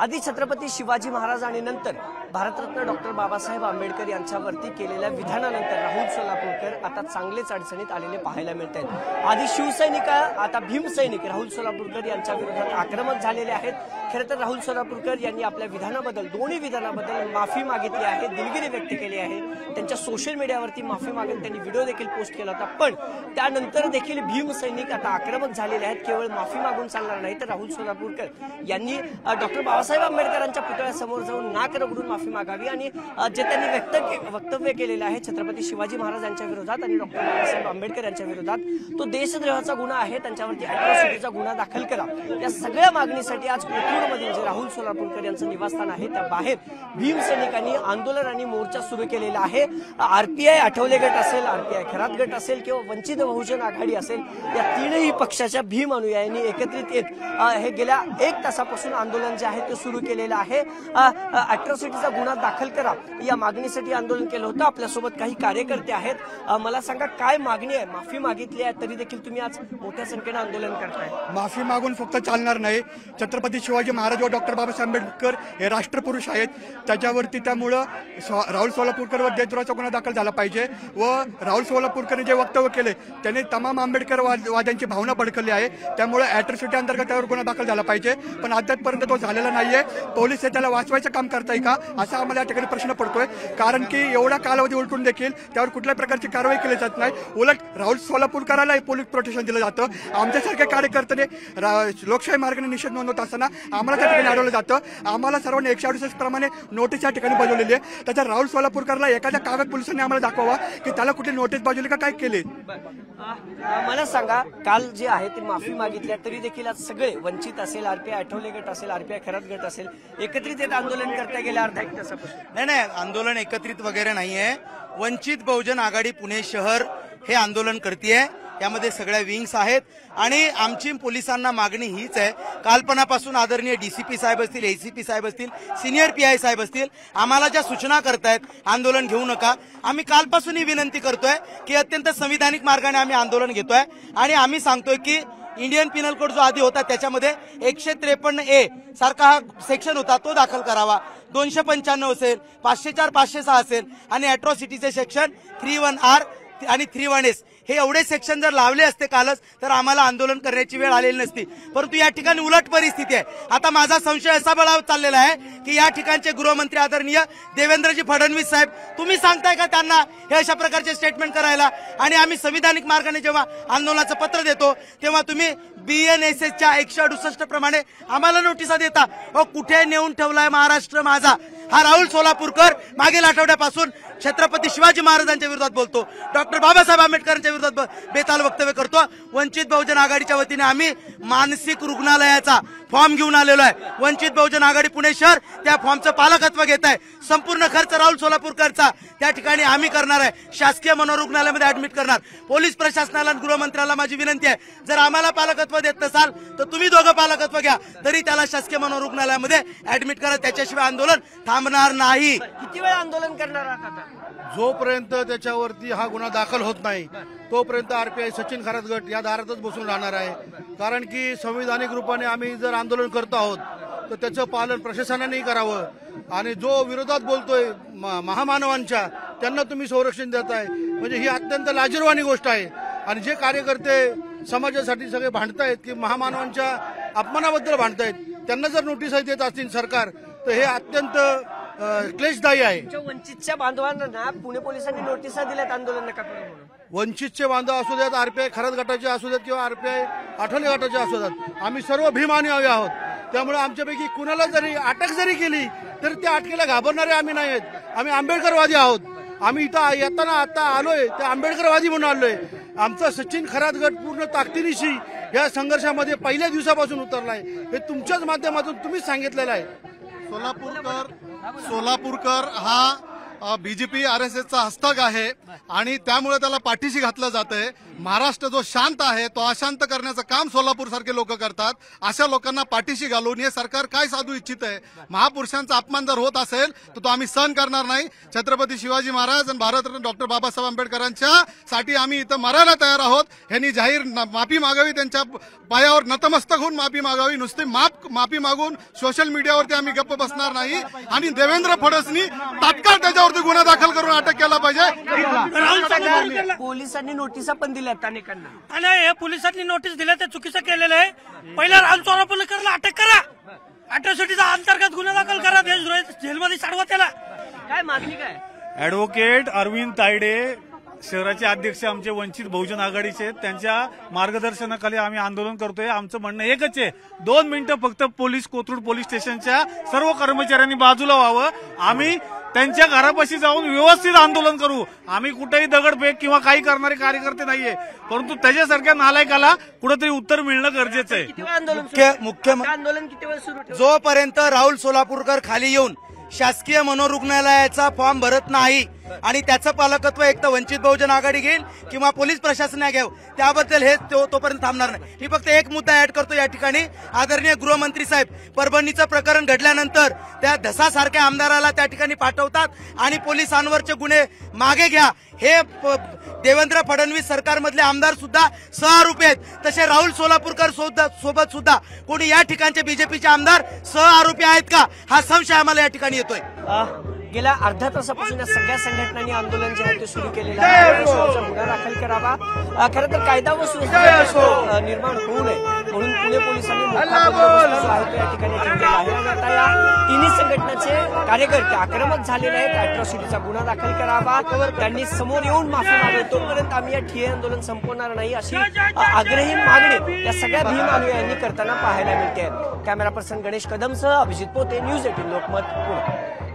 आधी छत्रपती शिवाजी महाराज आणि नंतर भारतरत्न डॉक्टर बाबासाहेब आंबेडकर यांच्यावरती केलेल्या विधानानंतर राहुल सोलापूरकर आता चांगलेच अडचणीत आलेले पाहायला मिळत आहेत। आधी शिवसैनिक आता भीमसैनिक राहुल सोलापूरकर यांच्या विरोधात आक्रमक झालेले आहेत। खरं तर राहुल सोलापूरकर यांनी आपल्या विधानाबद्दल दोन्ही विधानाबद्दल माफी मागितली आहे, दिलगिरी व्यक्त केली आहे। त्यांच्या सोशल मीडियावरती माफी मागत त्यांनी व्हिडिओ देखील पोस्ट केला होता। पण त्यानंतर देखील भीमसैनिक आता आक्रमक झालेले आहेत। केवळ माफी मागून चालणार नाही तर राहुल सोलापूरकर यांनी डॉक्टर बाबासाहेब आंबेडकरांच्या पुतळ्यासमोर जाऊन नाक रगडून माफी मागावी आणि जे त्यांनी वक्तव्य केलेलं आहे छत्रपती शिवाजी महाराजांच्या विरोधात आणि डॉक्टर बाबासाहेब आंबेडकर यांच्या विरोधात तो देशद्रोहाचा गुन्हा आहे, त्यांच्यावरती अॅट्रॉसिटीचा गुन्हा दाखल करा। या सगळ्या मागणीसाठी आज कोथरूडमध्ये जे राहुल सोलापूरकर यांचं निवासस्थान आहे त्या बाहेर भीमसैनिकांनी आंदोलन आणि मोर्चा सुरू केलेला आहे। आरपीआय आठवले गट असेल, आरपीआय खरात गट असेल किंवा वंचित बहुजन आघाडी असेल, या तीनही पक्षाच्या भीम अनुयायांनी एकत्रित येत हे गेल्या 1 तासापासून आंदोलन जे आहे ते सुरू केलेलं आहे। अॅट्रॉसिटीचा गुन्हा दाखल करा या मागणीसाठी आंदोलन केलं होतं। आपल्यासोबत काही कार्यकर्ते आहेत, मला सांगा काय मागणी आहे? माफी मागितली आहे तरी देखील तुम्ही आज मोठ्या संख्येने आंदोलन करताय। माफी मागून फक्त चालणार नाही। छत्रपती शिवाजी महाराज व डॉक्टर बाबासाहेब आंबेडकर हे राष्ट्रपुरुष आहेत, त्याच्यावरती त्यामुळं राहुल सोलापूरकर देशद्रोहाचा गुन्हा दाखल झाला पाहिजे व राहुल सोलापूरकरने जे वक्तव्य केले त्याने तमाम आंबेडकर वाद्यांची भावना भडकली आहे, त्यामुळे अॅट्रॉसिटी अंतर्गत त्यावर गुन्हा दाखल झाला पाहिजे। पण अद्यापपर्यंत तो झालेला नाहीये। पोलीस हे त्याला वाचवायचं काम करताय का असा आम्हाला या ठिकाणी प्रश्न पडतोय, कारण की एवढा कालावधी उलटून देखील त्यावर कुठल्याही प्रकारची कारवाई केली जात नाही। उलट राहुल सोलापूरकराला पोलीस प्रोटेक्शन दिलं जातं। आमच्यासारख्या कार्यकर्त्याने लोकशाही मार्गाने निषेध नोंदवत असताना आम्हाला त्या ठिकाणी अडवलं जातं। आम्हाला सर्वांनी 168 प्रमाणे नोटीस या ठिकाणी बजावलेली आहे। त्याचा राहुल सोलापूरकरला एखाद्या कागद पोलिसांनी आम्हाला दाखवावा की त्याला कुठली नोटीस बजावली का काय केले। मला सांगा, काल जे आहे ते माफी मागितल्या तरी देखील आज सगळे वंचित असेल, आरपीआय आठवले गट असेल, आरपीआय खरात गट असेल, एकत्रित येत आंदोलन करता गेल्या अर्धा 1 तासापासून। नाही, आंदोलन एकत्रित वगैरे नाहीये। वंचित बहुजन आघाडी पुणे शहर हे आंदोलन करतेय, यामध्ये सगळ्या विंग्स आहेत आणि आमची पोलिसांना मागणी हीच आहे। कालपणापासून आदरणीय डीसीपी साहेब असतील, एसीपी साहेब असतील, सिनियर पीआय साहेब असतील, आम्हाला ज्या सूचना करतायत आंदोलन घेऊ नका, आम्ही कालपासून ही विनंती करतोय की अत्यंत संविधानिक मार्गाने आम्ही आंदोलन घेतोय आणि आम्ही सांगतोय की इंडियन पिनल कोड जो आधी होता त्याच्यामध्ये 153A सारखा हा सेक्शन होता तो दाखल करावा, 295 असेल, 504, 506 असेल आणि अॅट्रॉसिटीचे सेक्शन 31R आणि 31S हे एवढे सेक्शन जर लावले असते कालच तर आम्हाला आंदोलन करण्याची वेळ आलेली नसती। परंतु या ठिकाणी उलट परिस्थिती आहे। आता माझा संशय असा बळावत चाललेला आहे की या ठिकाणचे गृहमंत्री आदरणीय देवेंद्रजी फडणवीस साहेब, तुम्ही सांगताय का त्यांना हे अशा प्रकारचे स्टेटमेंट करायला? आणि आम्ही संविधानिक मार्गाने जेव्हा आंदोलनाचं पत्र देतो तेव्हा तुम्ही BNSSच्या 168 प्रमाणे आम्हाला नोटिसा देता। कुठे नेऊन ठेवलाय महाराष्ट्र माझा? हा राहुल सोलापूरकर मागील आठवड्यापासून छत्रपती शिवाजी महाराजांच्या विरोधात बोलतो, डॉक्टर बाबासाहेब आंबेडकरांच्या विरोधात बेताल वक्तव्य करतो। वंचित बहुजन आघाडीच्या वतीने आम्ही मानसिक रुग्णालयाचा फॉर्म घेऊन आलेलो आहे। वंचित बहुजन आघाडी पुणे शहर त्या फॉर्मचं पालकत्व घेत आहे। संपूर्ण खर्च राहुल सोलापूरकरचा त्या ठिकाणी आम्ही करणार आहे, शासकीय मनोरुग्णालयामध्ये ऍडमिट करणार। पोलीस प्रशासनाला आणि गृहमंत्र्याला माझी विनंती आहे, जर आम्हाला पालकत्व देत नसाल तर तुम्ही दोघं पालकत्व घ्या, तरी त्याला शासकीय मनोरुग्णालयामध्ये ऍडमिट करा, त्याच्याशिवाय आंदोलन थांबणार नाही। किती वेळ आंदोलन करणार आहात आता? जोपर्यंत त्याच्यावरती हा गुन्हा दाखल होत नाही तोपर्यंत आरपीआय सचिन खरात गट या दारातच बसून राहणार आहे। कारण की संविधानिक रूपाने आम्ही जर आंदोलन करतो आहोत तर त्याचं पालन प्रशासनानेही करावं आणि जो विरोधात बोलतोय महामानवांच्या त्यांना तुम्ही संरक्षण देताय म्हणजे ही अत्यंत लाजिरवाणी गोष्ट आहे। आणि जे कार्यकर्ते समाजासाठी सगळे भांडतायत की महामानवांच्या अपमानाबद्दल भांडतायत, त्यांना जर नोटीस देत असतील सरकार तर हे अत्यंत क्लेशदायी आहे। वंचितच्या बांधवांना पुणे पोलिसांनी नोटिसा दिल्यात आंदोलन नका करू म्हणून। वंचितचे बांधव असू द्यात, आरपीआय खरात गटाचे असू द्यात किंवा आरपीआय आठवले गटाचे असू द्यात, आम्ही सर्व भीमानुयायी आहोत। त्यामुळे आमच्यापैकी कुणाला जरी अटक जरी केली तरी त्या अटकेला घाबरणारे आम्ही नाही आहेत। आम्ही आंबेडकरवादी आहोत। आम्ही इथं येताना आता आलोय ते आंबेडकरवादी म्हणून आलोय। आमचा सचिन खरात गट पूर्ण ताकदीनिशी या संघर्षामध्ये पहिल्या दिवसापासून उतरलाय, हे तुमच्याच माध्यमातून तुम्हीच सांगितलेलं आहे। सोलापूरकर हा बीजेपी RSSचा हस्तक आहे आणि त्यामुळे त्याला पाठीशी घातलं जातंय। महाराष्ट्र जो शांत आहे तो अशांत करण्याचं काम सोलापूर सारखे लोक करतात. अशा लोकांना पाठीशी घालून हे सरकार काय साधू इच्छित आहे? महापुरुषांचा अपमान जर होत असेल तर तो आम्ही सहन करणार नाही. छत्रपती शिवाजी महाराज आणि भारतरत्न डॉक्टर बाबासाहेब आंबेडकरांच्या साठी आम्ही इथं मरायला तयार आहोत. यांनी जाहीर माफी मागावी, त्यांच्या पायावर नतमस्तक होऊन माफी मागावी. नुसती माफी मागून सोशल मीडियावरती आम्ही गप्प बसणार नाही. आणि देवेंद्र फडणवीसनी तात्काळ त्याच्यावरती गुन्हा दाखल करून अटक केला पाहिजे. पोलिसांनी नोटिसा पण दिल्या अनेकांना. आणि हे पोलिसांनी नोटीस दिल्या ते चुकीचं केलेलं आहे. पहिला राहुल सोलापूरकरला अटक करा, अॅट्रॉसिटीचा अंतर्गत गुन्हा दाखल करा, देशद्रोही जेलमध्ये चढवा त्याला. काय मागणी काय? ॲडव्होकेट अरविंद तायडे शहराचे अध्यक्ष आमचे वंचित बहुजन आघाडीचे, त्यांच्या मार्गदर्शनाखाली आम्ही आंदोलन करतोय. आमचं म्हणणं एकच आहे, 2 मिनिटं फक्त कोथरूड पोलीस स्टेशनच्या सर्व कर्मचाऱ्यांनी बाजूला व्हावं. आम्ही त्यांच्या घरापाशी जाऊन व्यवस्थित आंदोलन करू. आम्ही कुठेही दगडफेक किंवा काही करणारे कार्यकर्ते नाहीये, परंतु त्याच्यासारख्या नालायकाला कुठेतरी उत्तर मिळणं गरजेचं आहे. किती वेळ आंदोलन मुख्य आंदोलन किती वेळ सुरू ठेवू? जोपर्यंत राहुल सोलापूरकर खाली येऊन शासकीय मनोरुग्णालयाचा फॉर्म भरत नाही आणि त्याचं पालकत्व एक तर वंचित बहुजन आघाडी घेईल किंवा पोलीस प्रशासनाने घ्यावं, त्याबद्दल हे तोपर्यंत थांबणार नाही. मी फक्त एक मुद्दा ऍड करतो या ठिकाणी. आदरणीय गृहमंत्री साहेब, परभणीचं प्रकरण घडल्यानंतर त्या धसासारख्या आमदाराला त्या ठिकाणी पाठवतात आणि पोलिसांवरचे गुन्हे मागे घ्या. हे देवेंद्र फडणवीस सरकारमधले आमदार सुद्धा सहआरोपी आहेत. तसे राहुल सोलापूरकर सोबत सुद्धा कोणी या ठिकाणचे बीजेपीचे आमदार सहआरोपी आहेत का, हा संशय आम्हाला या ठिकाणी येतोय. गेल्या अर्ध्या तासापासून या सगळ्या संघटनांनी आंदोलन जे आहे ते सुरू केलेलं आहे. गुन्हा दाखल करावा. खरं तर कायदा व सुव्यवस्था निर्माण होऊ नये म्हणून पुणे पोलिसांनी मोठा बंदोबस्त जो आहे तो या ठिकाणी ठेवलेला आहे. आणि आता या तिन्ही संघटनाचे कार्यकर्ते आक्रमक झालेले आहेत. अॅट्रॉसिटीचा गुन्हा दाखल करावा, त्यांनी समोर येऊन माफी मागावी. तोपर्यंत आम्ही या ठिय्या आंदोलन संपवणार नाही अशी आग्रही मागणी या सगळ्या भीम अनुयायांनी करताना पाहायला मिळते. कॅमेरा पर्सन गणेश कदमसह अभिजित पोते, न्यूज 18 लोकमत, पुणे.